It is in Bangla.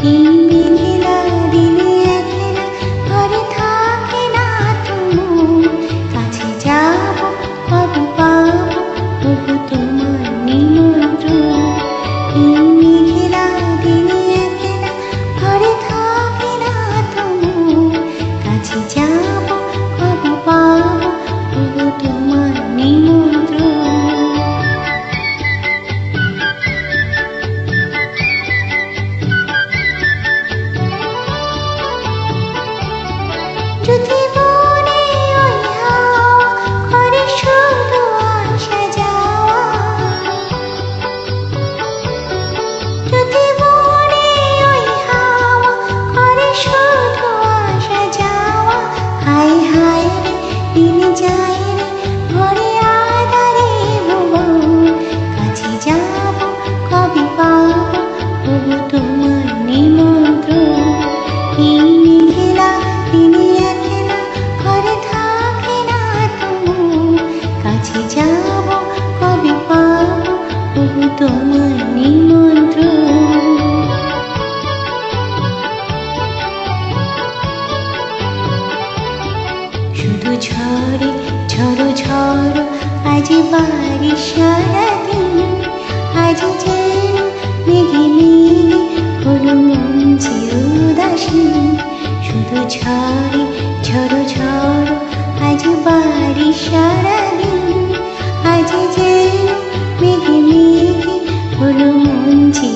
এই মেঘলা দিনে একলা ঘরে থাকে না তুমি, কাছে যাব কবে পাবো তবু তোমার নিমন্ত্রণ। এই মেঘলা দিনে একলা ঘরে থাকে না তুমি, কাছে যাব কবে পাবো তবু তোমার নিমন্ত্রণ। যদি মনে ওই হাওয়া করে শুধু আসা যাওয়া, যদি মনে ওই হাওয়া করে শুধু আসা যাওয়া, হায় হায় রে দিন যায় রে ভরে আঁধারে ভুবন, কাছে যাব কবে পাবো তবু তোমার নিমন্ত্রণ। এই মেঘলা দিনে একলা ঘরে থাকে না তুমি, কাছে যাব কবে পাবো তবু তোমার নিমন্ত্রণ। শুধু ঝড়ে ঝড়ো ঝড়ো আজ বাড়ি সারাদিন, আজ যেন মেঘে মেঘে হলো মন যে উদাসীন। শুধু ঝড়ে ঝড়ো ঝড়ো আজ বাড়ি সারাদিন, আজ যেন মেঘে মেঘে হলো মন যে